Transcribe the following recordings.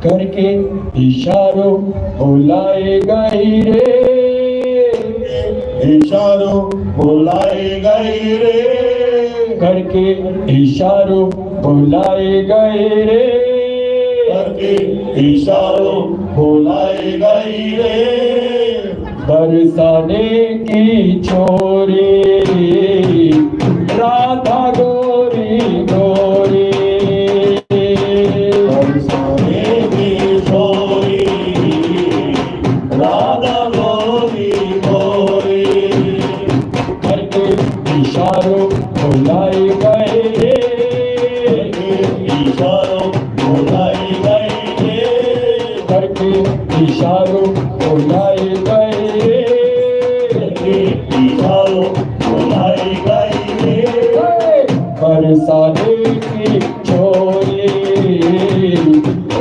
करके इशारों बुलाए गए रे, इशारों बुलाए गए रे, करके इशारों बुलाए गए रे, करके इशारों बुलाए गए रे, बरसाने की छोरी राधा गोरी गोरी, बरसाने की छोरी राधा गोरी गोरी, करके इशारों बुलाए गए रे, इशारों बुलाए गए रे, करके इशारों बुलाए गए रे, इशारों बुलाए गए रे, बरसाने की छोरी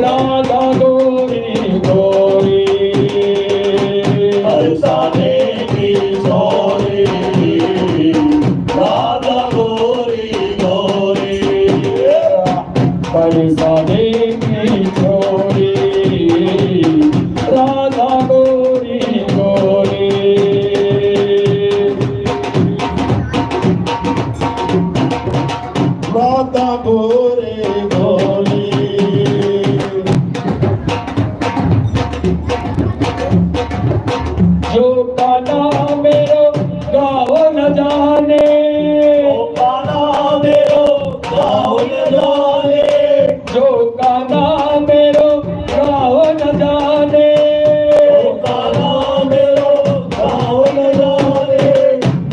राधा गोरी गोरी, बरसाने की छोरी राधा गोरी गोरी, बरसाने की छोरी राधा गोरी गोरी, राधा गोरी गोरी, जो काना मेरो गाँव न जाने, ओ काना मेरो गाँव न जाने, जो काना मेरो गाँव न जाने, ओ काना मेरो गाँव न जाने,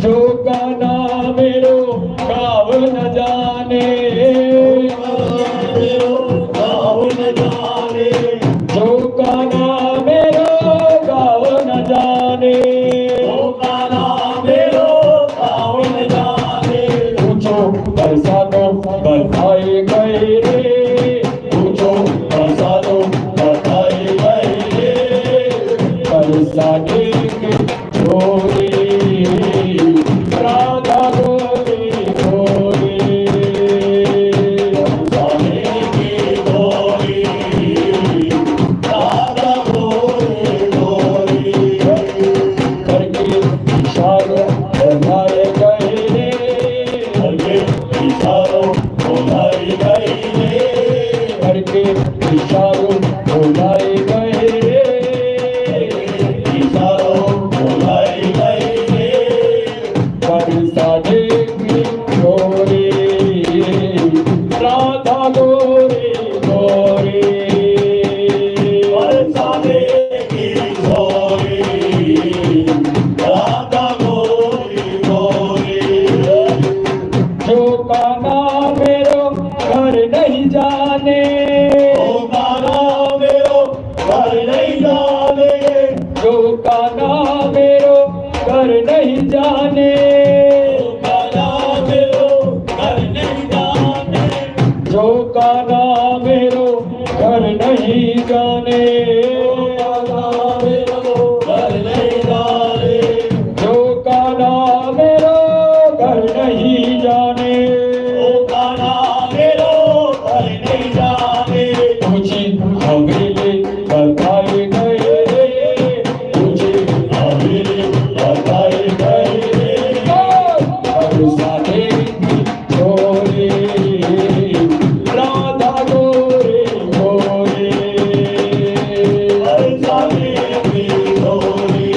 जो काना मेरो गाँव न जाने, मेरो गाँव न जाने, जो काना मेरो गाँव न जाने, ओ काना मेरो गाँव न जाने, पूछो बरसातों बरसाए गए रे, पूछो बरसातों बताए गए रे, बरसाने की छोरी राधा गोरी गोरी, बरसाने की गोरी राधा गोरी गोरी, करके इशारों बुलाए गए रे, करके इशारों बुलाए गए रे, करके इशारों बुलाए गए रे, इशारों बुलाए गए रे, बरसाने की छोरी राधा गोरी गोरी, बरसाने की छोरी राधा गोरी गोरी, जो काना मेरो घर नहीं जाने, ओ काना मेरो घर नहीं जाने, जो काना मेरो घर नहीं जाने, ओ काना मेरो घर नहीं जाने, जो काना मेरो घर नहीं जाने, घर नहीं जाने, जो काना मेरो घर नहीं जाने, ओ काना मेरो घर नहीं जाने, तुझे हवेली बताए गए रे, तुझे हवेली बताए गए रे, बरसाने की छोरी राधा गोरी गोरी, बरसाने की छोरी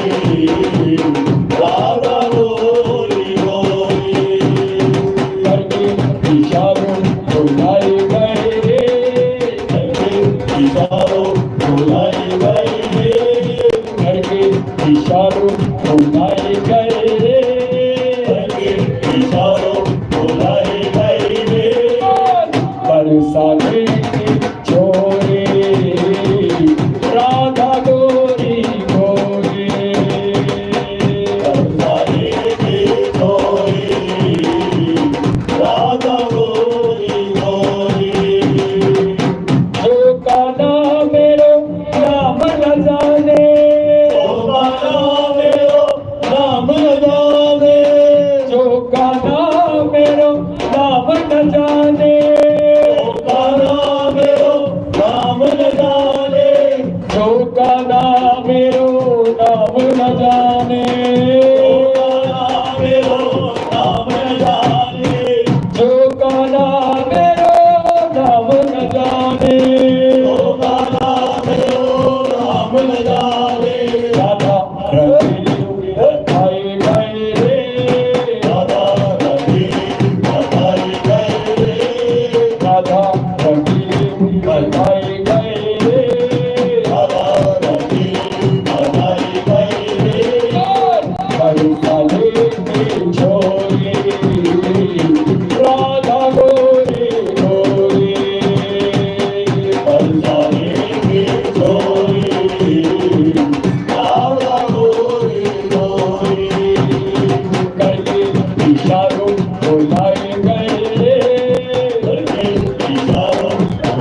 राधा गोरी गोरी, करके इशारों बुलाए गए रे, इशारों बुलाए गए रे, करके इशारों बुलाए गए रे, इशारों बुलाए गए रे, बरसाने की छोरी राधा गोरी गोरी, बरसाने की छोरी राधा गोरी गोरी, जो काना मेरो नाम न जाने, ओ काना मेरो नाम न जाने, जो काना मेरो नाम न जाने, ओ काना मेरो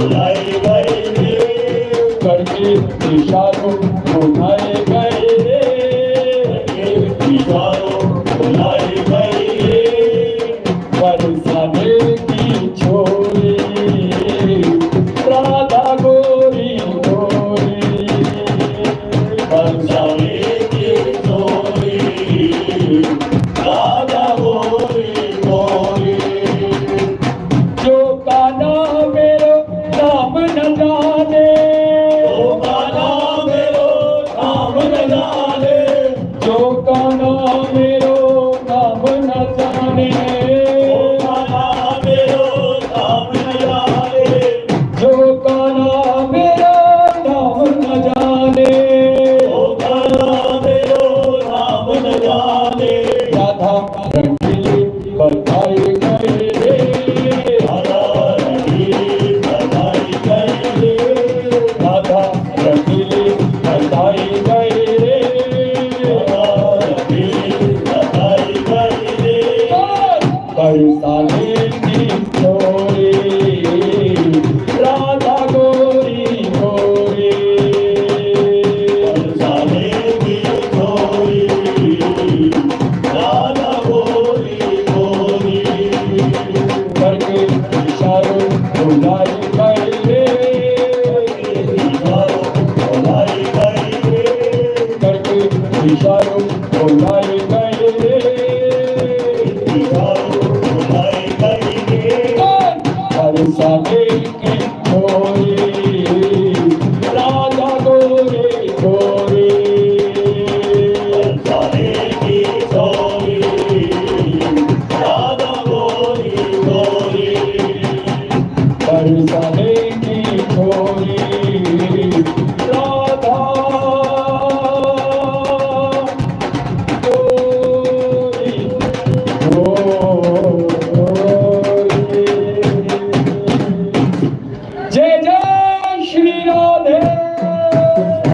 बुलाए गए रे करके इशारों बुलाए गए रे इशारों बुलाए गए रे बरसाने की छोरी राधा गोरी गोरी बरसाने की छोरी राधा गोरी गोरी जो काना मेरो नाम न जाने ओ काना मेरो नाम न जाने जो काना मेरो नाम न जाने ओ काना मेरो नाम न जाने जो काना मेरो नाम न जाने ओ काना मेरो नाम न जाने राधा रंगीली बताई गए रे राधा रंगीली बताई गई रे राधा रंगीली बताई गए रे राधा रंगीली बताई गई रे बरसाने की छोरी राधा गोरी गोरी बरसाने की छोरी राधा गोरी गोरी करके इशारों बुलाई गए रे इशारों बुलाई गई रे करके इशारों बुलाई गए रे इशारों बुलाई गई रे बरसाने की छोरी राधा गोरी गोरी बरसाने की छोरी राधा गोरी गोरी बरसाने की छोरी